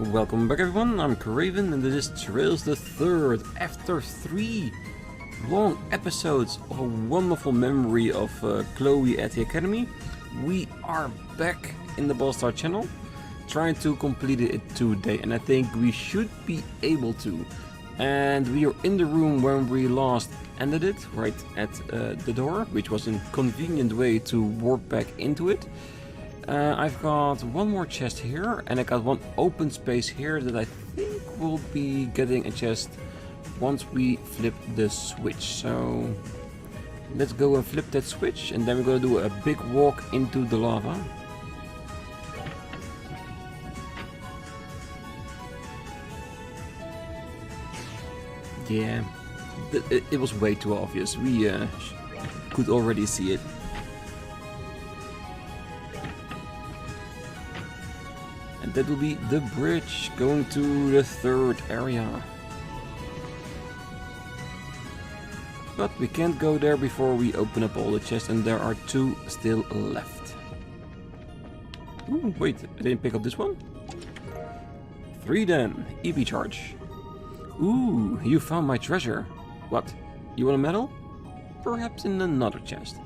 Welcome back everyone, I'm Craven and this is Trails the Third. After 3 long episodes of a wonderful memory of Chloe at the Academy, we are back in the Ballstar channel, trying to complete it today, and I think we should be able to. And we are in the room when we last ended it, right at the door, which was a convenient way to warp back into it. I've got one more chest here, and I got one open space here that I think will be getting a chest once we flip the switch. So let's go and flip that switch, and then we're gonna do a big walk into the lava. Yeah, it was way too obvious. We could already see it. And that will be the bridge going to the third area. But we can't go there before we open up all the chests, and there are 2 still left. Ooh, wait, I didn't pick up this one? 3 then, EP charge. Ooh, you found my treasure. What, you want a medal? Perhaps in another chest.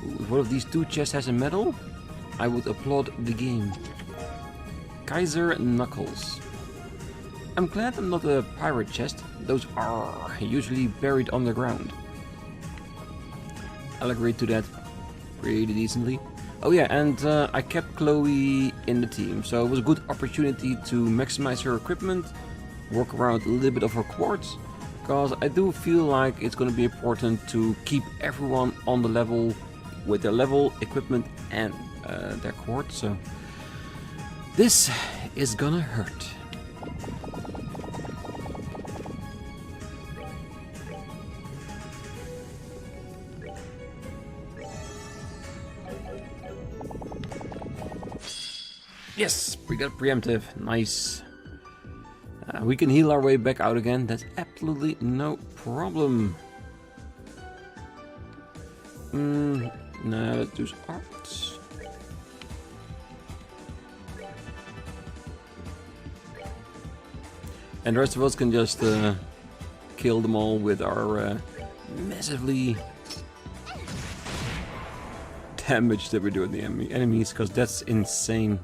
Ooh, if one of these 2 chests has a medal, I would applaud the game. Kaiser Knuckles. I'm glad I'm not a pirate chest. Those are usually buried underground. I'll agree to that pretty decently. Oh yeah, and I kept Chloe in the team, so it was a good opportunity to maximize her equipment, work around a little bit of her quartz, because I do feel like it's going to be important to keep everyone on the level with their level, equipment, and their quartz. So this is gonna hurt. Yes, we got preemptive. Nice. We can heal our way back out again. That's absolutely no problem. No, let's do arts. And the rest of us can just kill them all with our massively damage that we're doing the enemies, because that's insane.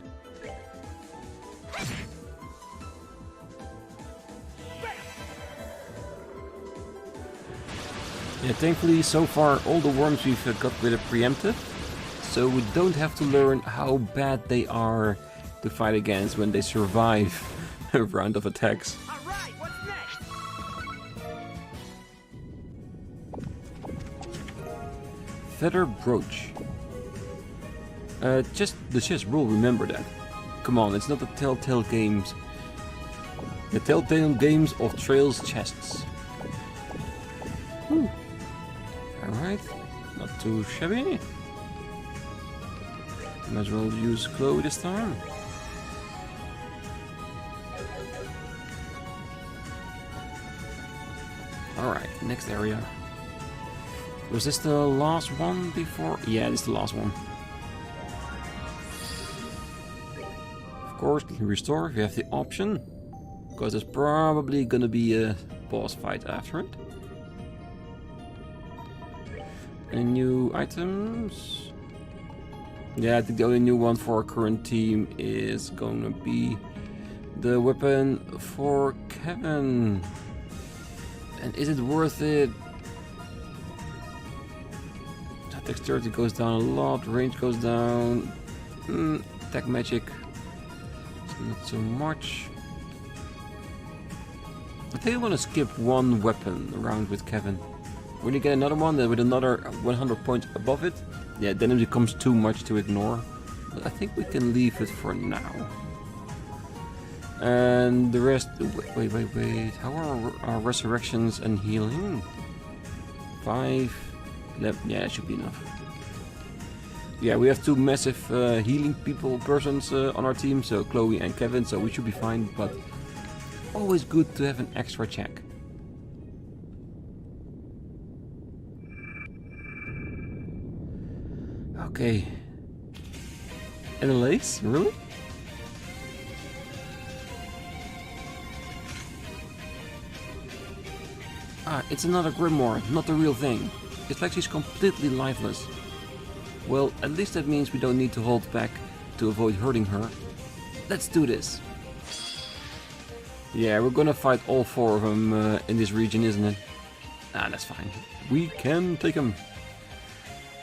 Yeah, thankfully so far all the worms we've got with a preemptive, so we don't have to learn how bad they are to fight against when they survive a round of attacks. Alright, what's next? Feather brooch. Just the chest rule, remember that. Come on, it's not the Telltale Games. The Telltale Games of Trails chests. Alright, not too shabby. Might as well use Chloe this time. Alright, next area. Was this the last one before? Yeah, this is the last one. Of course, you can restore if you have the option, because there's probably gonna be a boss fight after it. Any new items? Yeah, I think the only new one for our current team is gonna be the weapon for Kevin. And is it worth it? Dexterity goes down a lot, range goes down, attack magic, not so much. I think I want to skip one weapon around with Kevin. When you get another one with another 100 points above it, yeah, then it becomes too much to ignore. But I think we can leave it for now. And the rest, wait. How are our resurrections and healing? 5, 11, yeah, that should be enough. Yeah, we have 2 massive healing persons on our team, so Chloe and Kevin, so we should be fine, but always good to have an extra check. Okay. Anelace? Really? Ah, it's another Grimoire, not the real thing. It's like she's completely lifeless. Well, at least that means we don't need to hold back to avoid hurting her. Let's do this. Yeah, we're gonna fight all 4 of them in this region, isn't it? Ah, that's fine. We can take them.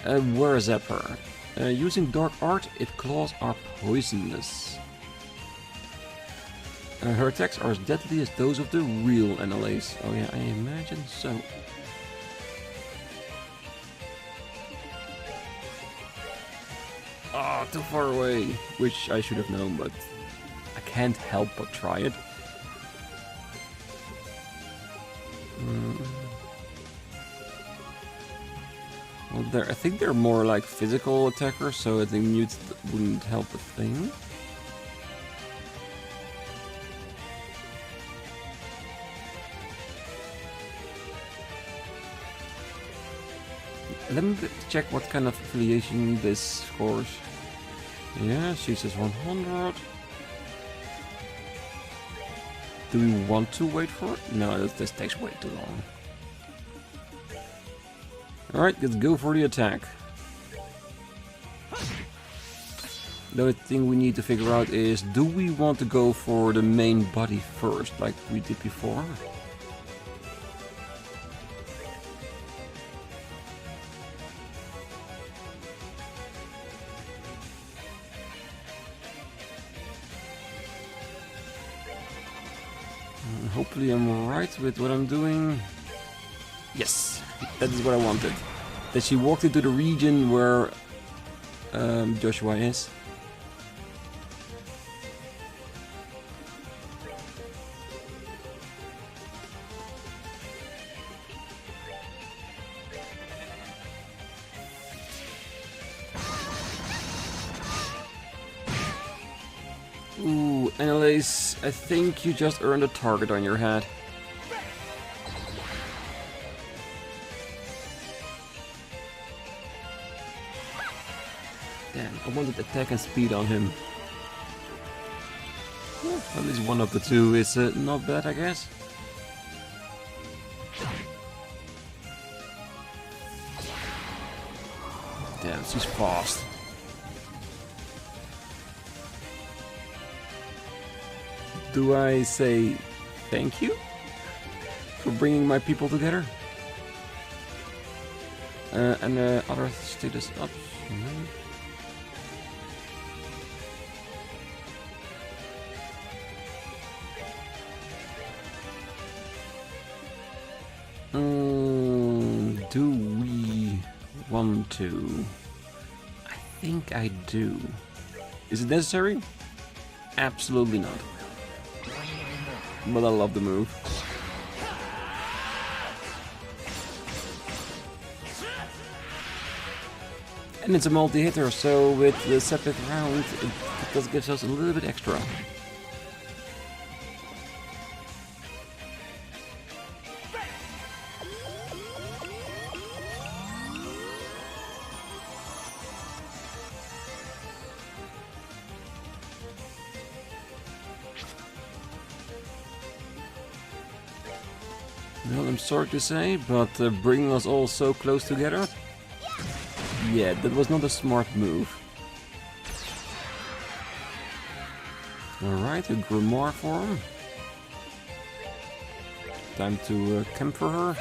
Where is Zapper? Using Dark Art, its claws are poisonous. Her attacks are as deadly as those of the real Anelace. Oh yeah, I imagine so. Ah, too far away. Which I should have known, but I can't help but try it. Well, I think they're more like physical attackers, so I think mute wouldn't help a thing. Let me check what kind of affiliation this scores. Yeah, she says 100. Do we want to wait for it? No, this takes way too long. Alright, let's go for the attack. The only thing we need to figure out is, do we want to go for the main body first, like we did before? Hopefully I'm right with what I'm doing. Yes, that is what I wanted. That she walked into the region where Joshua is. Ooh, Anelace, I think you just earned a target on your head. Damn, I wanted attack and speed on him. Well, at least one of the two is not bad, I guess. Damn, she's fast. Do I say thank you for bringing my people together? And other status ups. Do we want to? I think I do. Is it necessary? Absolutely not. But I love the move. And it's a multi-hitter, so with the 7th round, it just gives us a little bit extra. Well, I'm sorry to say, but bringing us all so close together, yeah, that was not a smart move. Alright, a Grimoire form. Time to camp for her.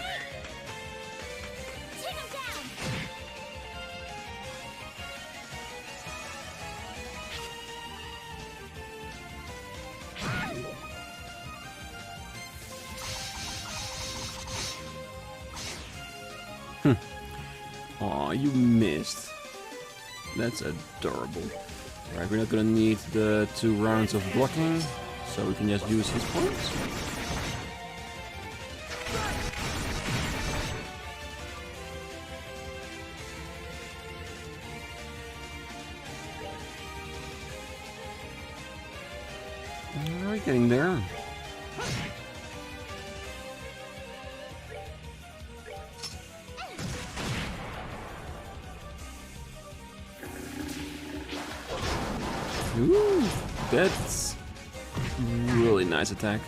Aw, you missed. That's adorable. Right, we're not gonna need the 2 rounds of blocking, so we can just use his points. Alright, getting there. Ooh, that's really nice attack.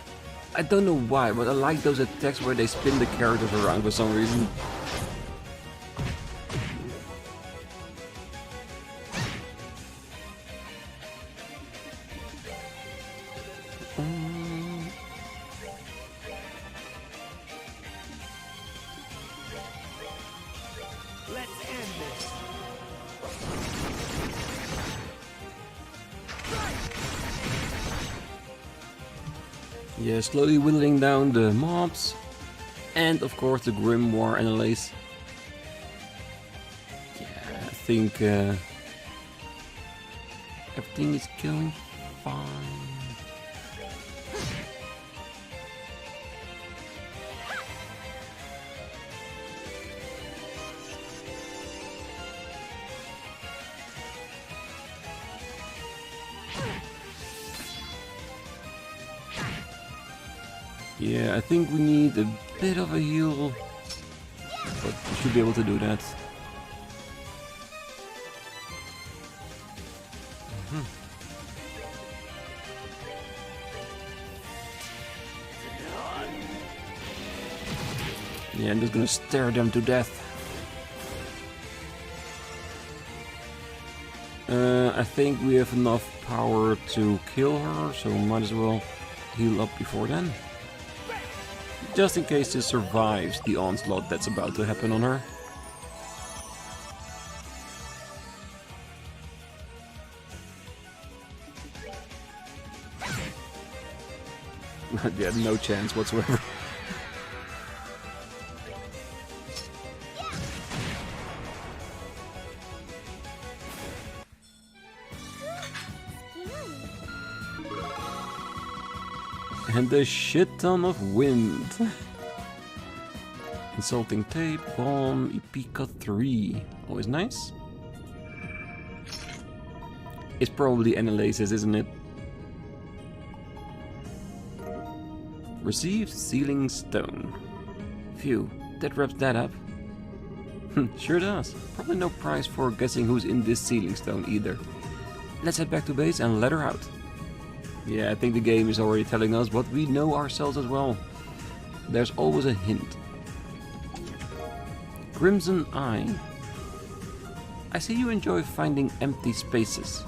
I don't know why, but I like those attacks where they spin the characters around for some reason. Yeah, slowly whittling down the mobs. And of course the Grimoire Anelace. Yeah, I think everything is going fine. Yeah, I think we need a bit of a heal, but we should be able to do that. Yeah, I'm just gonna stare them to death. I think we have enough power to kill her, so might as well heal up before then. Just in case she survives the onslaught that's about to happen on her. Yeah, no chance whatsoever. And a shit ton of wind. Insulting tape, bomb, Ep23. Always nice. It's probably Anelace's, isn't it? Received sealing stone. Phew, that wraps that up. Sure does. Probably no prize for guessing who's in this sealing stone either. Let's head back to base and let her out. Yeah, I think the game is already telling us what we know ourselves as well. There's always a hint. Crimson Eye. I see you enjoy finding empty spaces.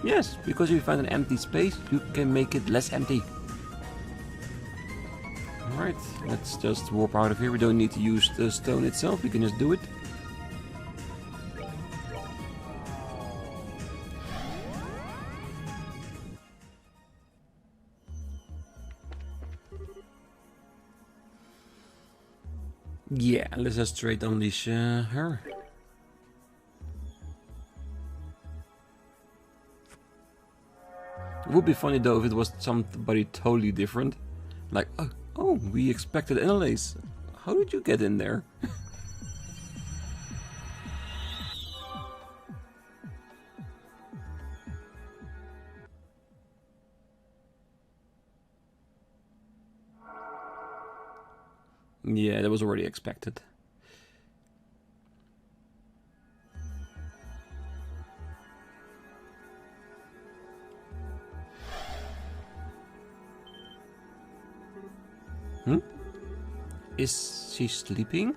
Yes, because if you find an empty space, you can make it less empty. Alright, let's just warp out of here. We don't need to use the stone itself, we can just do it. Yeah, let's just straight unleash her. It would be funny though if it was somebody totally different. Like, oh, we expected Anelace. How did you get in there? Yeah, that was already expected. Is she sleeping?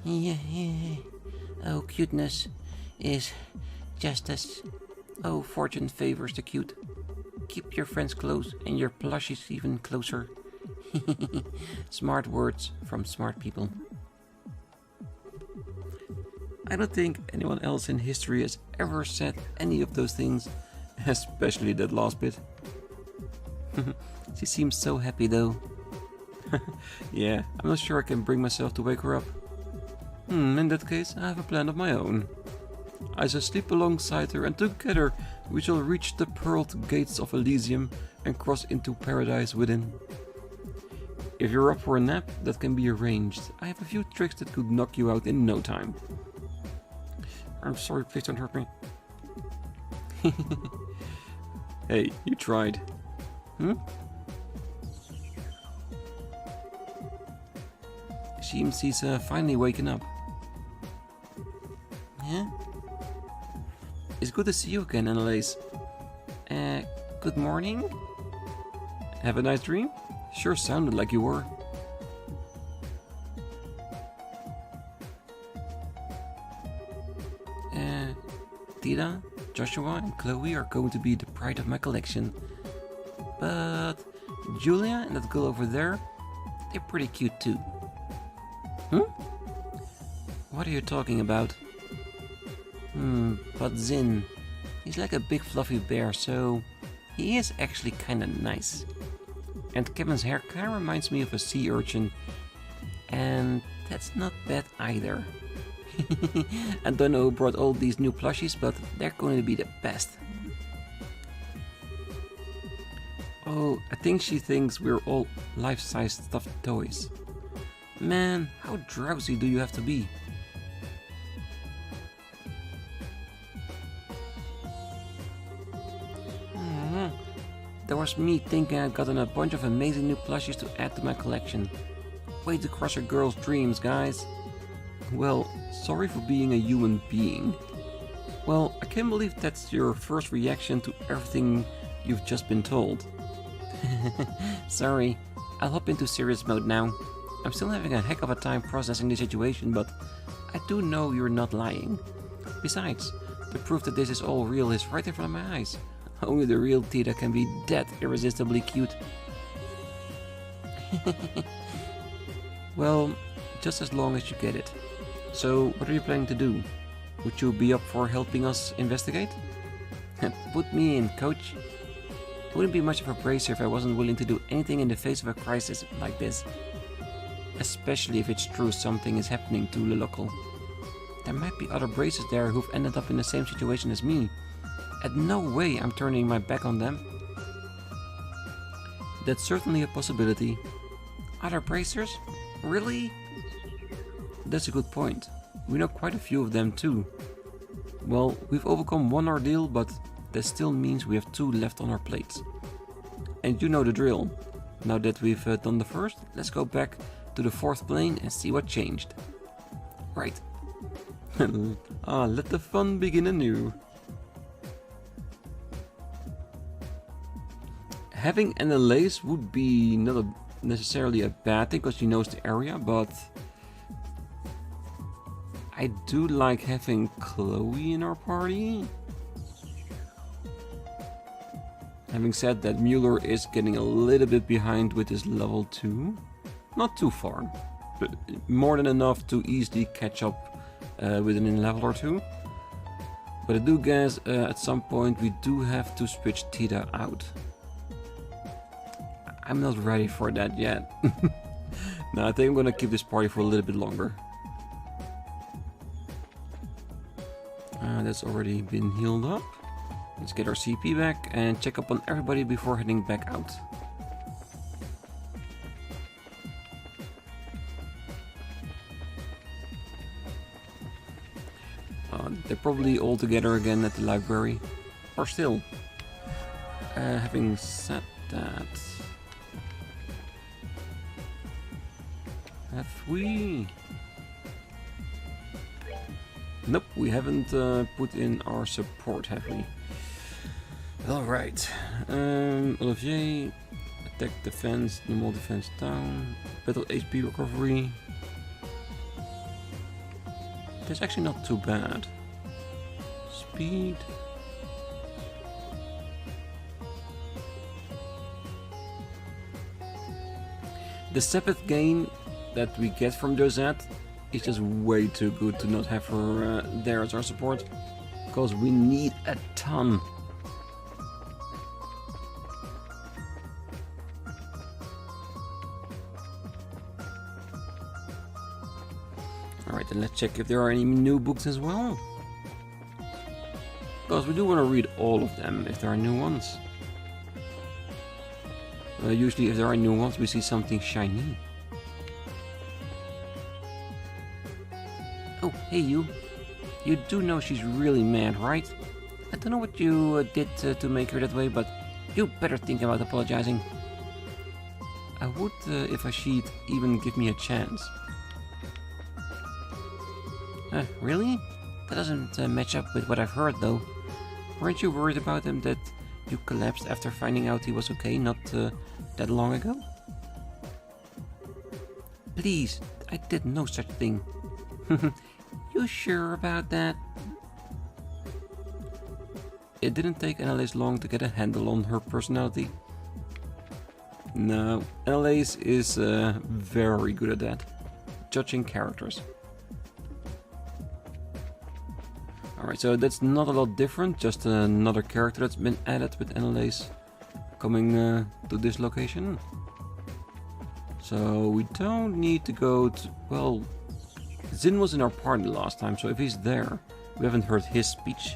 Yeah. Oh, cuteness is just as... Oh, fortune favors the cute. Keep your friends close and your plushies even closer. Smart words from smart people. I don't think anyone else in history has ever said any of those things, especially that last bit. She seems so happy though. Yeah, I'm not sure I can bring myself to wake her up. In that case, I have a plan of my own. I shall sleep alongside her and together we shall reach the pearled gates of Elysium and cross into paradise within. If you're up for a nap, that can be arranged. I have a few tricks that could knock you out in no time. I'm sorry, please don't hurt me. Hey, you tried. Seems he's finally waking up. Yeah? It's good to see you again, Anelace. Good morning. Have a nice dream? Sure sounded like you were. Tita, Joshua and Chloe are going to be the pride of my collection. But Julia and that girl over there, they're pretty cute too. What are you talking about? But Zin, he's like a big fluffy bear, so he is actually kinda nice. And Kevin's hair kinda reminds me of a sea urchin, and that's not bad either. I don't know who brought all these new plushies, but they're going to be the best. Oh, I think she thinks we're all life-size stuffed toys. Man, how drowsy do you have to be? That was me thinking I'd gotten a bunch of amazing new plushies to add to my collection. Way to crush a girl's dreams, guys. Well, sorry for being a human being. Well, I can't believe that's your first reaction to everything you've just been told. Sorry, I'll hop into serious mode now. I'm still having a heck of a time processing the situation, but I do know you're not lying. Besides, the proof that this is all real is right in front of my eyes. Only the real Tita can be that irresistibly cute. Well, just as long as you get it. So, what are you planning to do? Would you be up for helping us investigate? Put me in, coach. It wouldn't be much of a bracer if I wasn't willing to do anything in the face of a crisis like this. Especially if it's true something is happening to the local. There might be other bracers there who've ended up in the same situation as me. And no way I'm turning my back on them. That's certainly a possibility. Other bracers? Really? That's a good point. We know quite a few of them too. Well, we've overcome one ordeal, but that still means we have 2 left on our plates. And you know the drill. Now that we've done the first, let's go back to the 4th plane and see what changed. Right. Let the fun begin anew. Having Anelace would be not necessarily a bad thing because she knows the area, but I do like having Chloe in our party. Having said that, Mueller is getting a little bit behind with his level 2. Not too far, but more than enough to easily catch up within a level or 2. But I do guess at some point we do have to switch Tita out. I'm not ready for that yet. No, I think I'm gonna keep this party for a little bit longer. That's already been healed up. Let's get our CP back and check up on everybody before heading back out. They're probably all together again at the library. Or still. Having said that... Have we... Nope, we haven't put in our support, have we? Alright. Olivier, attack defense, normal defense down, battle HP recovery. That's actually not too bad. Speed. The Sabbath gain that we get from Josette is just way too good to not have her there as our support, because we need a ton. Alright, then let's check if there are any new books as well, because we do want to read all of them if there are new ones. Usually if there are new ones we see something shiny. Oh, hey you. You do know she's really mad, right? I don't know what you did to make her that way, but you better think about apologizing. I would if she'd even give me a chance. Really? That doesn't match up with what I've heard, though. Weren't you worried about them that You collapsed after finding out he was okay not that long ago? Please, I did no such thing. You sure about that? It didn't take Anelace long to get a handle on her personality. No, Anelace is very good at that. Judging characters. Alright, so that's not a lot different, just another character that's been added with Anelace coming to this location. So we don't need to go to... well, Zin was in our party last time, so if he's there, we haven't heard his speech.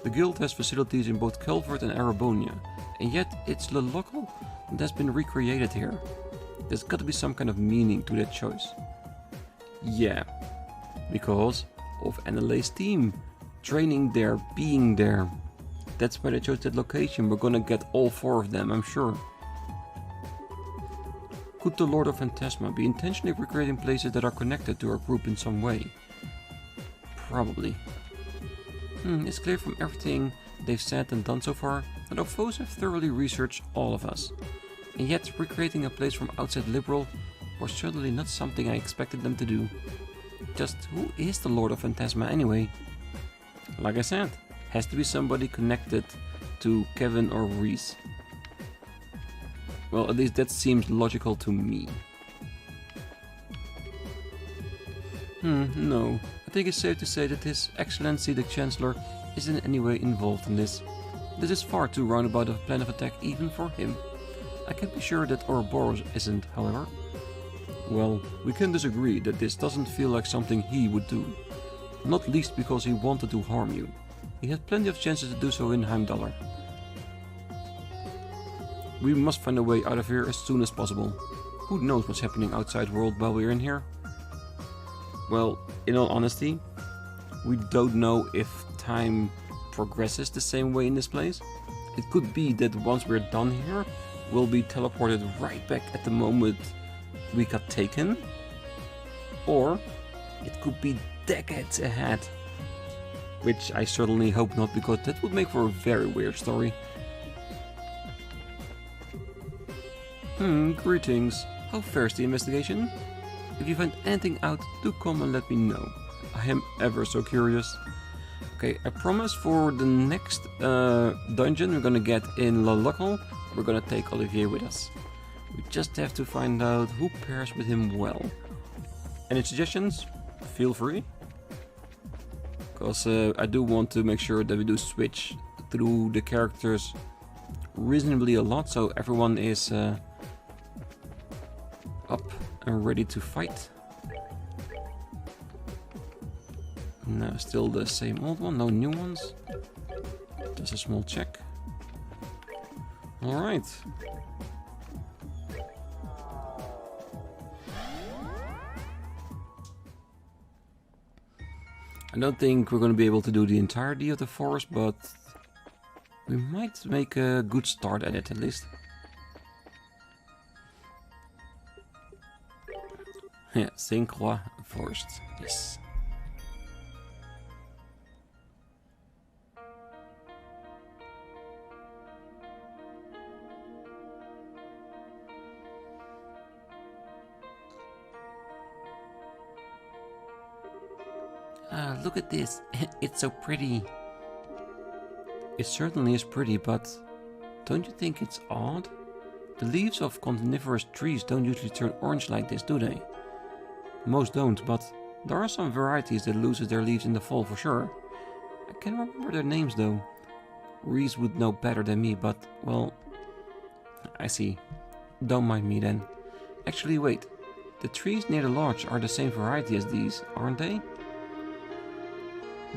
The guild has facilities in both Calvert and Arabonia, and yet it's the local that has been recreated here. There's got to be some kind of meaning to that choice. Yeah, because of Anelace's team training there, being there. That's why they chose that location. We're gonna get all 4 of them, I'm sure. Could the Lord of Phantasma be intentionally recreating places that are connected to our group in some way? Probably. It's clear from everything they've said and done so far that our foes have thoroughly researched all of us. And yet, recreating a place from outside Liberl was certainly not something I expected them to do. Just who is the Lord of Phantasma anyway? Like I said, has to be somebody connected to Kevin or Ries. Well, at least that seems logical to me. No. I think it's safe to say that His Excellency the Chancellor isn't in any way involved in this. This is far too roundabout of a plan of attack even for him. I can be sure that Ouroboros isn't, however. Well, we can disagree that this doesn't feel like something he would do. Not least because he wanted to harm you. He had plenty of chances to do so in Heimdallr. We must find a way out of here as soon as possible. Who knows what's happening outside world while we're in here? Well, in all honesty, we don't know if time progresses the same way in this place. It could be that once we're done here, we'll be teleported right back at the moment we got taken. Or it could be decades ahead. Which I certainly hope not, because that would make for a very weird story. Greetings. How fares the investigation? If you find anything out, do come and let me know. I am ever so curious. Okay, I promise for the next dungeon we're gonna get in La Local, we're gonna take Olivier with us. We just have to find out who pairs with him well. Any suggestions? Feel free. Because I do want to make sure that we do switch through the characters reasonably a lot, so everyone is up and ready to fight. No, still the same old one, no new ones. Just a small check. Alright. I don't think we're going to be able to do the entirety of the forest, but we might make a good start at it at least. Yeah, Saint Croix Forest, yes. Look at this, it's so pretty. It certainly is pretty, but don't you think it's odd? The leaves of coniferous trees don't usually turn orange like this, do they? Most don't, but there are some varieties that loses their leaves in the fall for sure. I can't remember their names though. Ries would know better than me, but, well, I see. Don't mind me then. Actually, wait. The trees near the lodge are the same variety as these, aren't they?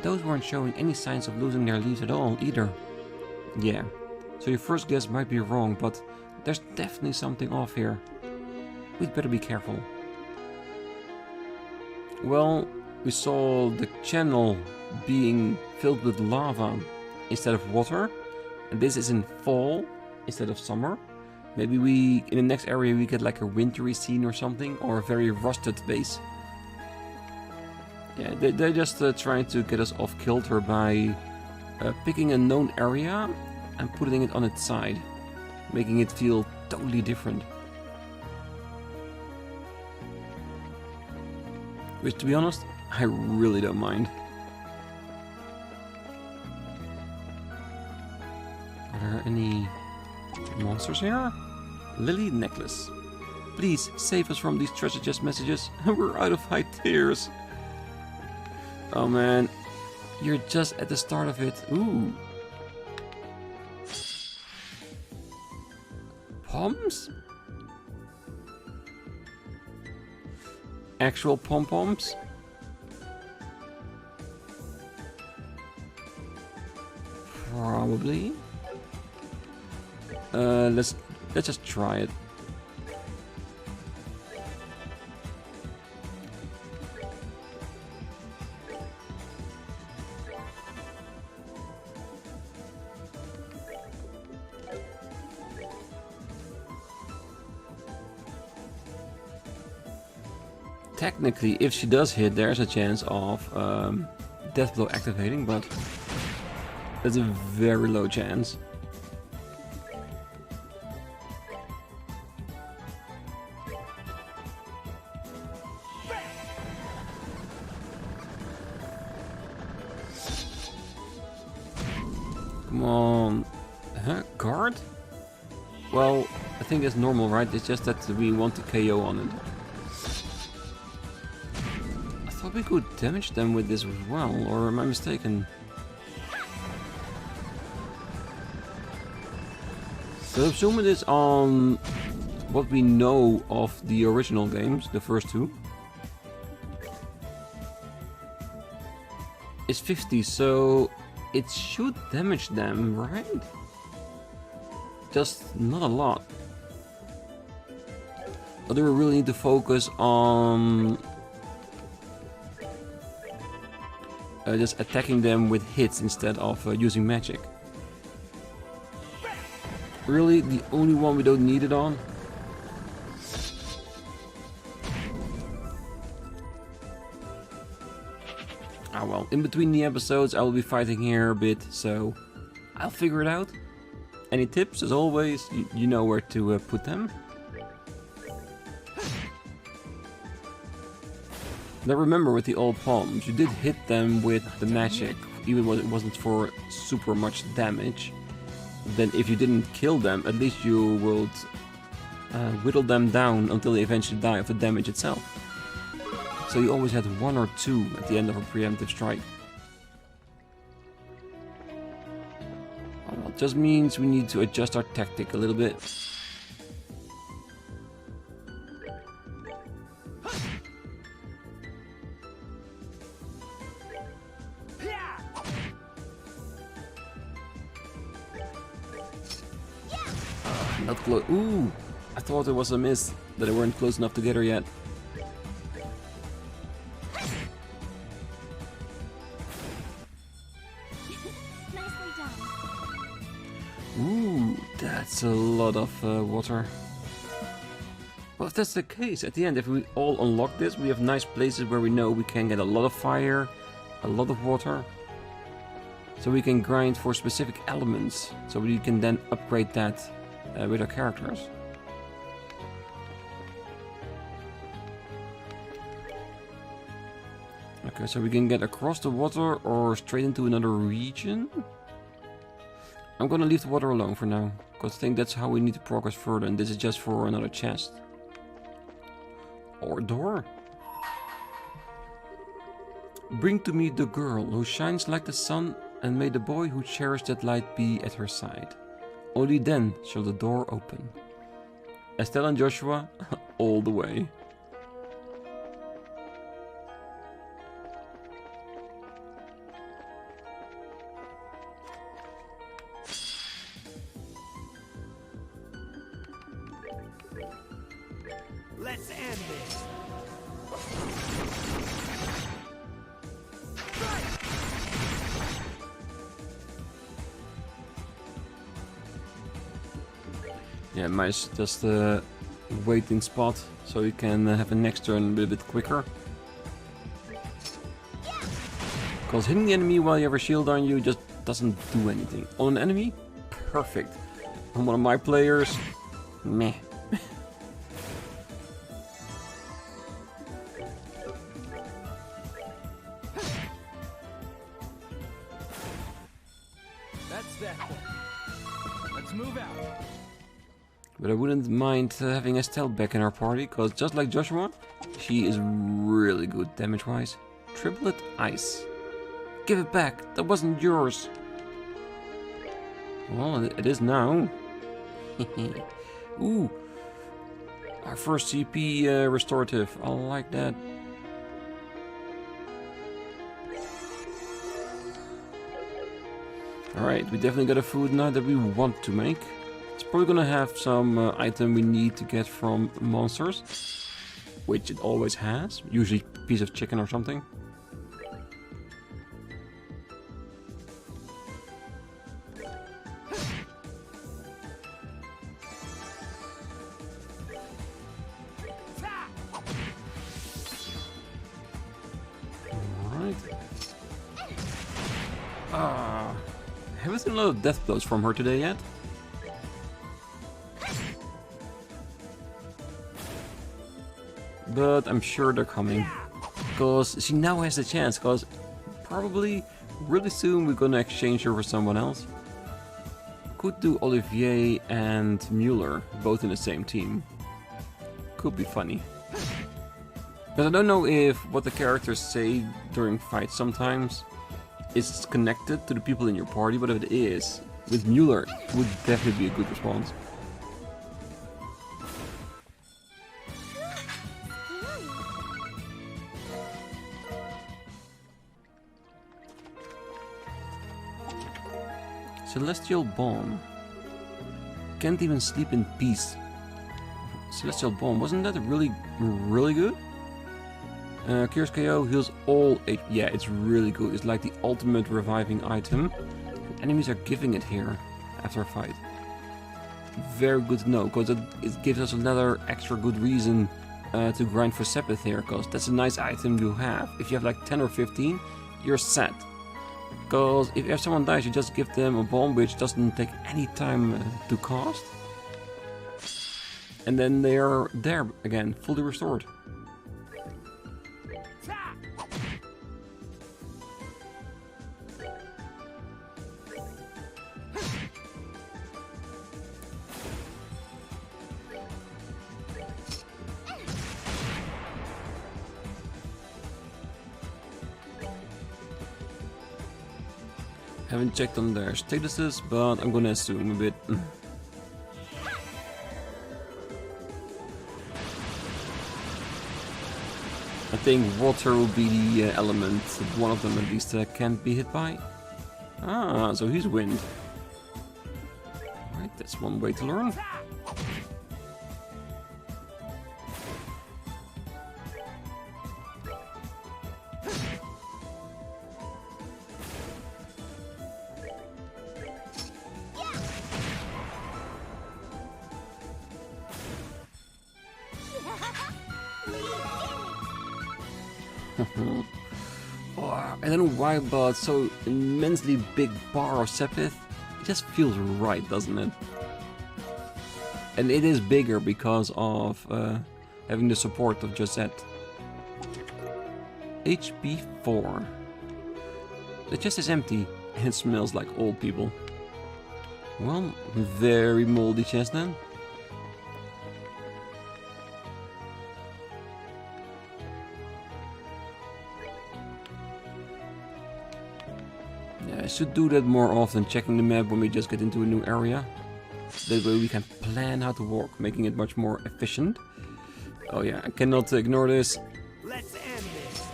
Those weren't showing any signs of losing their leaves at all either. Yeah, so your first guess might be wrong, but there's definitely something off here. We'd better be careful. Well, we saw the channel being filled with lava instead of water, and this is in fall instead of summer. Maybe in the next area we get like a wintry scene or something, or a very rusted base. Yeah, they're just trying to get us off kilter by picking a known area and putting it on its side, making it feel totally different. Which, to be honest, I really don't mind. Are there any monsters here? Lily necklace. Please save us from these treasure chest messages. We're out of high tears. Oh man, you're just at the start of it. Ooh. Poms? Actual pom-poms? Probably. Let's just try it. Technically, if she does hit, there's a chance of death blow activating, but that's a very low chance. Come on. Huh? Guard? Well, I think that's normal, right? It's just that we want to KO on it. I thought we could damage them with this as well, or am I mistaken? So assuming this on what we know of the original games, the first two, is 50, so it should damage them, right? Just not a lot. Or do we really need to focus on just attacking them with hits instead of using magic? Really? The only one we don't need it on? Ah well, in between the episodes I will be fighting here a bit, so I'll figure it out. Any tips? As always, you know where to put them. Now remember, with the old palms, you did hit them with the magic, even when it wasn't for super much damage. Then if you didn't kill them, at least you would whittle them down until they eventually die of the damage itself. So you always had one or two at the end of a preemptive strike. Well, it just means we need to adjust our tactic a little bit. Not close. Ooh! I thought it was a miss, that they weren't close enough together yet. Ooh, that's a lot of water. Well, if that's the case, at the end, if we all unlock this, we have nice places where we know we can get a lot of fire, a lot of water. So we can grind for specific elements, so we can then upgrade that with our characters. Okay, so we can get across the water or straight into another region. I'm gonna leave the water alone for now, because I think that's how we need to progress further, and this is just for another chest. Or door. Bring to me the girl who shines like the sun, and may the boy who cherished that light be at her side. Only then shall the door open. Estelle and Joshua, all the way. Let's end this. Yeah, might just waiting spot so you can have a next turn a little bit quicker. Because hitting the enemy while you have a shield on you just doesn't do anything. On an enemy, perfect. On one of my players, meh. That's that one. Let's move out. But I wouldn't mind having Estelle back in our party, because just like Joshua, she is really good damage-wise. Triplet Ice. Give it back, that wasn't yours. Well, it is now. Ooh. Our first CP restorative, I like that. Alright, we definitely got a food now that we want to make. It's probably gonna have some item we need to get from monsters, which it always has, usually a piece of chicken or something. Alright. Haven't seen a lot of death blows from her today yet. But I'm sure they're coming, because she now has the chance, because probably really soon we're gonna exchange her for someone else. Could do Olivier and Mueller, both in the same team. Could be funny. But I don't know if what the characters say during fights sometimes is connected to the people in your party, but if it is, with Mueller, it would definitely be a good response. Celestial Balm. Can't even sleep in peace. Celestial Balm, wasn't that really good? Cures KO, heals all HP. Yeah, it's really good. It's like the ultimate reviving item. Enemies are giving it here after a fight. Very good to know, because it gives us another extra good reason to grind for Sepith here, because that's a nice item to have. If you have like 10 or 15, you're set. Because if someone dies, you just give them a bomb which doesn't take any time to cast. And then they're there again, fully restored. Haven't checked on their statuses, but I'm gonna assume a bit. I think water will be the element that one of them at least can't be hit by. Ah, so he's wind. Alright, that's one way to learn. Oh, I don't know why, but so immensely big bar of Sepith, it just feels right, doesn't it? And it is bigger because of having the support of Josette. HP 4. The chest is empty and it smells like old people. Well, very moldy chest then. I should do that more often, checking the map when we just get into a new area. That way we can plan how to walk, making it much more efficient. Oh yeah, I cannot ignore this. Let's end this.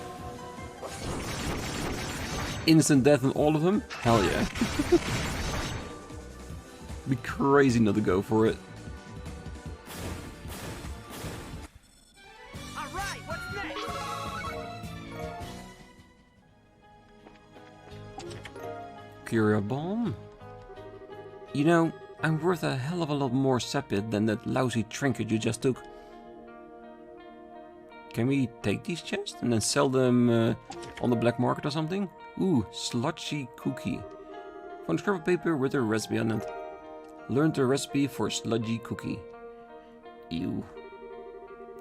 Instant death on all of them? Hell yeah. Be crazy not to go for it. Alright, what's next? Curia Bomb? You know, I'm worth a hell of a lot more Sepith than that lousy trinket you just took. Can we take these chests and then sell them on the black market or something? Ooh, sludgy cookie. Found scrap of paper with a recipe on it. Learned the recipe for sludgy cookie. Ew.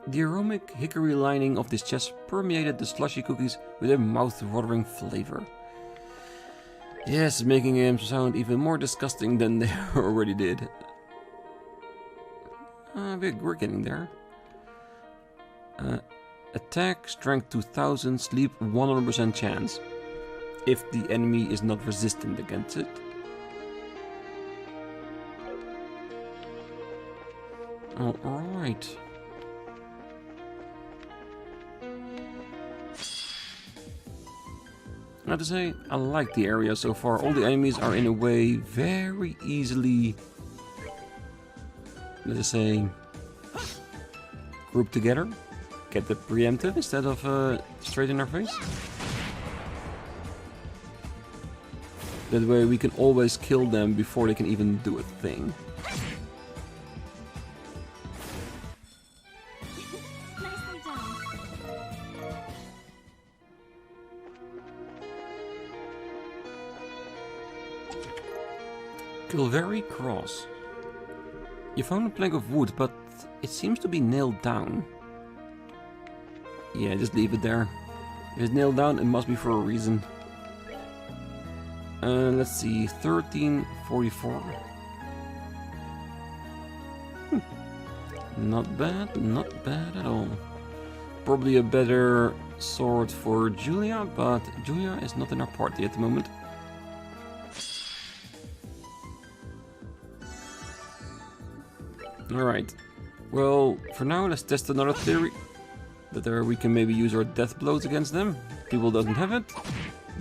The aromatic hickory lining of this chest permeated the slushy cookies with a mouth-watering flavor. Yes, making them sound even more disgusting than they already did. We're getting there. Attack, strength 2000, sleep 100% chance. If the enemy is not resistant against it. Alright. I have to say, I like the area so far. All the enemies are in a way very easily, let's just say, grouped together. Get the preemptive instead of straight in our face. That way we can always kill them before they can even do a thing. Nicely done. Kilvery Cross. You found a plank of wood, but it seems to be nailed down. Yeah, just leave it there. If it's nailed down, it must be for a reason. Let's see, 1344. Not bad at all. Probably a better sword for Julia, but Julia is not in our party at the moment. Alright, well, for now let's test another theory. That we can maybe use our death blows against them. People doesn't have it.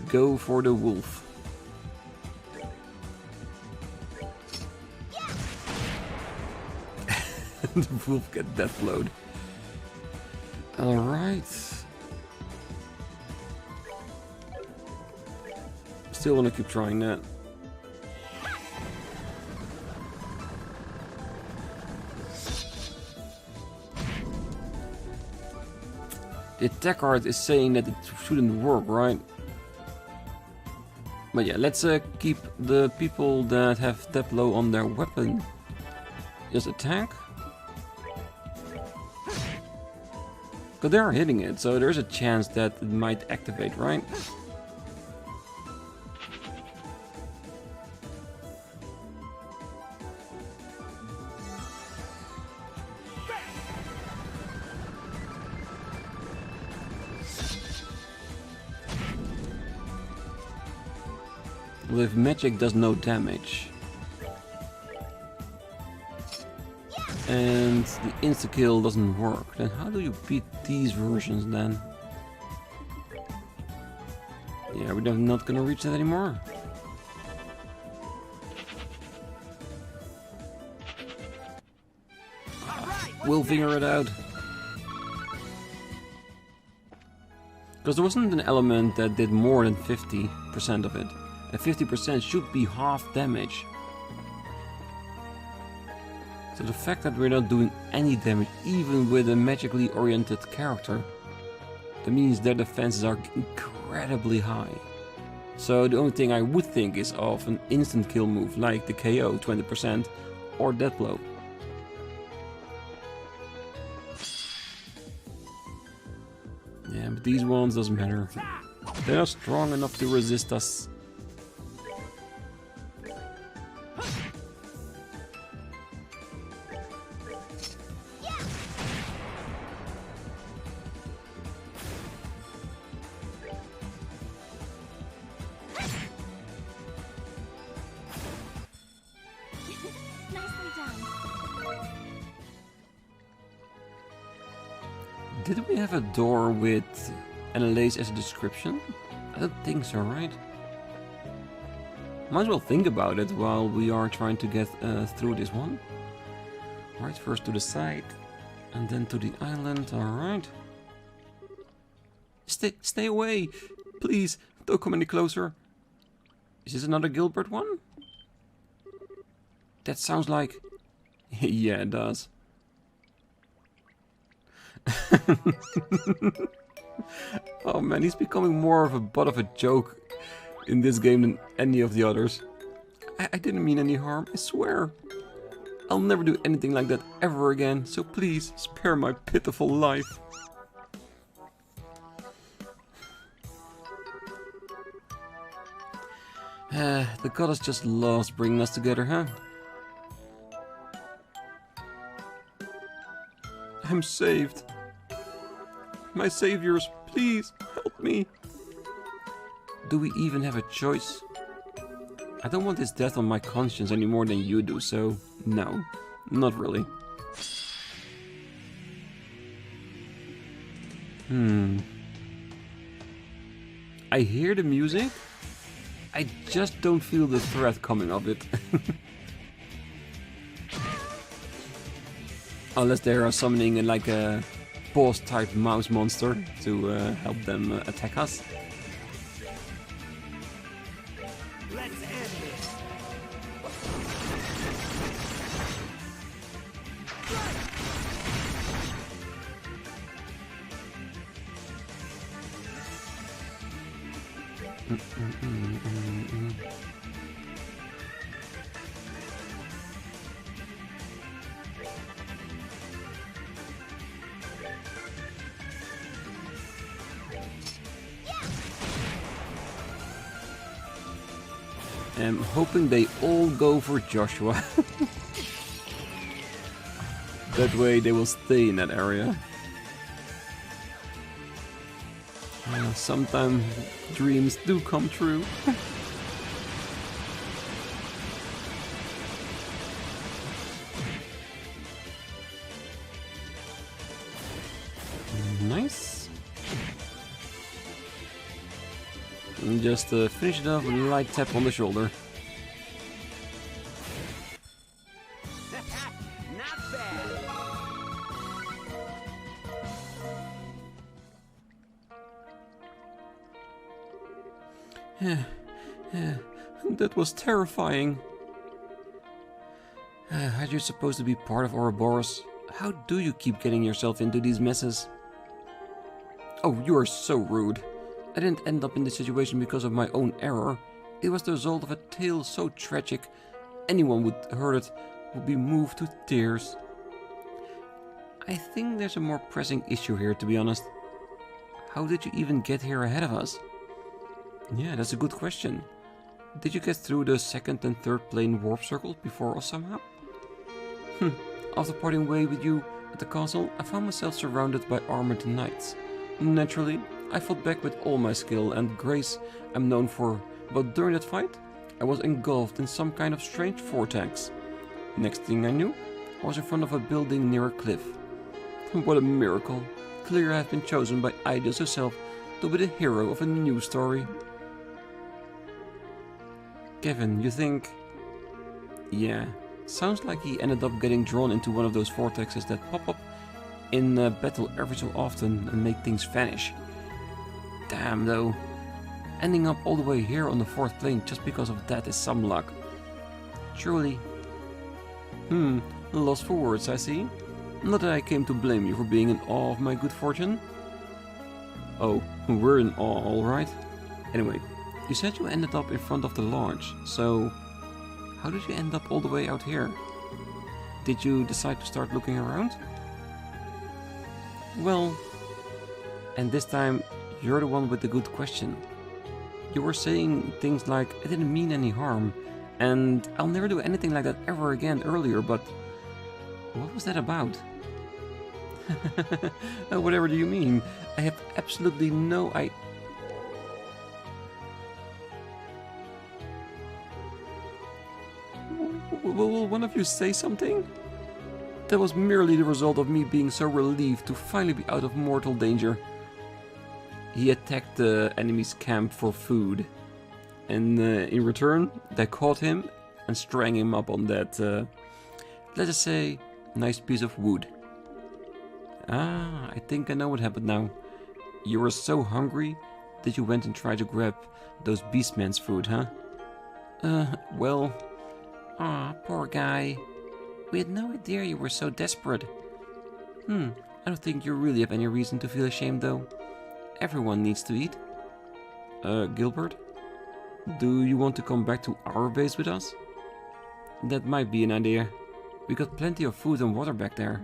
Go for the wolf. The wolf get death blowed. Alright. Still want to keep trying that. The attack card is saying that it shouldn't work, right? But yeah, let's keep the people that have death blow on their weapon. Just attack. Because they are hitting it, so there's a chance that it might activate, right? Well, if magic does no damage and the insta-kill doesn't work, then how do you beat these versions then? Yeah, we're not gonna reach that anymore. We'll figure it out. Because there wasn't an element that did more than 50% of it. And 50% should be half damage. So the fact that we're not doing any damage, even with a magically oriented character, that means their defenses are incredibly high. So the only thing I would think is of an instant kill move, like the KO 20% or death blow. Yeah, but these ones doesn't matter. They're not strong enough to resist us. Did we have a door with Anelace as a description? I don't think so, right? Might as well think about it while we are trying to get through this one. Right, first to the side, and then to the island, alright. Stay away! Please, don't come any closer. Is this another Gilbert one? That sounds like... Yeah, it does. Oh man, he's becoming more of a butt of a joke in this game than any of the others. I didn't mean any harm, I swear. I'll never do anything like that ever again, so please spare my pitiful life. The goddess just loves bringing us together, huh? I'm saved. My saviors, please help me. Do we even have a choice? I don't want this death on my conscience any more than you do, so no, not really. I hear the music. I just don't feel the threat coming of it. Unless they are summoning like a boss type mouse monster to help them attack us. Let's end this. I'm hoping they all go for Joshua. That way they will stay in that area. Sometimes dreams do come true. Nice. And just finish it off with a light tap on the shoulder. Not bad. That was terrifying. Are you supposed to be part of Ouroboros? How do you keep getting yourself into these messes? Oh, you are so rude. I didn't end up in this situation because of my own error. It was the result of a tale so tragic, anyone would heard it would be moved to tears. I think there's a more pressing issue here, to be honest. How did you even get here ahead of us? Yeah, that's a good question. Did you get through the second and third plane warp circles before us somehow? After parting way with you at the castle, I found myself surrounded by armored knights. Naturally, I fought back with all my skill and grace I'm known for, but during that fight, I was engulfed in some kind of strange vortex. Next thing I knew, I was in front of a building near a cliff. What a miracle! Clear I have been chosen by Eidos herself to be the hero of a new story. Kevin, you think... Yeah, sounds like he ended up getting drawn into one of those vortexes that pop up in battle every so often and make things vanish. Damn though, ending up all the way here on the fourth plane just because of that is some luck. Truly. Lost for words, I see. Not that I came to blame you for being in awe of my good fortune. Oh, we're in awe, alright. Anyway, you said you ended up in front of the launch, so how did you end up all the way out here? Did you decide to start looking around? Well, and this time you're the one with the good question. You were saying things like, I didn't mean any harm, and I'll never do anything like that ever again earlier, but what was that about? Whatever do you mean? I have absolutely no idea. Will one of you say something? That was merely the result of me being so relieved to finally be out of mortal danger. He attacked the enemy's camp for food, and in return they caught him and strung him up on that, let us say, nice piece of wood. Ah, I think I know what happened now. You were so hungry that you went and tried to grab those beastmen's food, huh? Well... Ah, poor guy. We had no idea you were so desperate. I don't think you really have any reason to feel ashamed though. everyone needs to eat. Gilbert? Do you want to come back to our base with us? That might be an idea. We got plenty of food and water back there.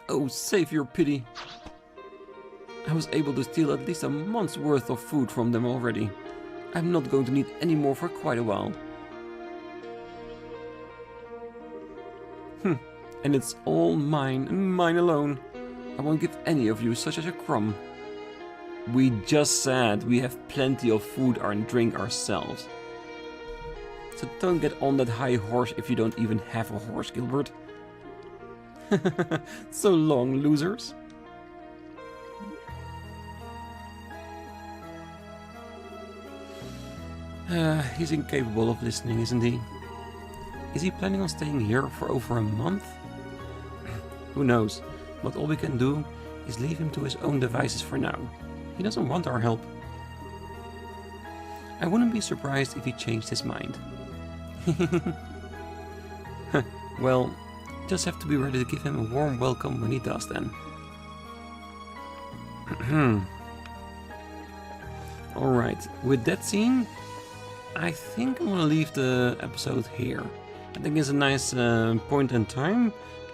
Oh, save your pity. I was able to steal at least a month's worth of food from them already. I'm not going to need any more for quite a while. And it's all mine, and mine alone. I won't give any of you such as a crumb. We just said we have plenty of food and drink ourselves. So don't get on that high horse if you don't even have a horse, Gilbert. So long, losers. He's incapable of listening, isn't he? Is he planning on staying here for over a month? Who knows, but all we can do is leave him to his own devices for now. He doesn't want our help. I wouldn't be surprised if he changed his mind. Well, just have to be ready to give him a warm welcome when he does then. Alright, with that scene, I think I'm gonna leave the episode here. I think it's a nice point in time,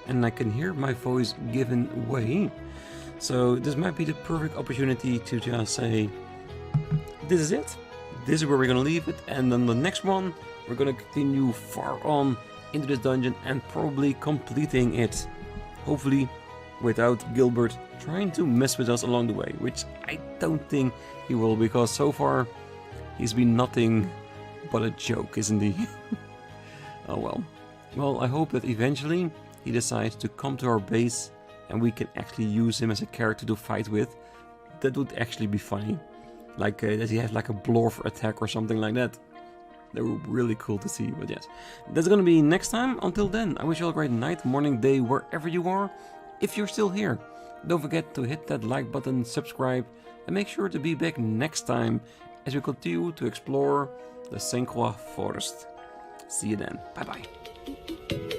and I can hear my voice giving way. So this might be the perfect opportunity to just say, this is it. This is where we're gonna leave it, and then the next one, we're gonna continue far on into this dungeon and probably completing it. Hopefully without Gilbert trying to mess with us along the way, which I don't think he will, because so far he's been nothing but a joke, isn't he? Oh well. Well, I hope that eventually he decides to come to our base and we can actually use him as a character to fight with. That would actually be funny. Like that he has like a blorf attack or something like that. That would be really cool to see, but yes. That's gonna be next time. Until then, I wish you all a great night, morning, day, wherever you are. If you're still here, don't forget to hit that like button, subscribe, and make sure to be back next time as we continue to explore the Saint Croix Forest. See you then. Bye bye.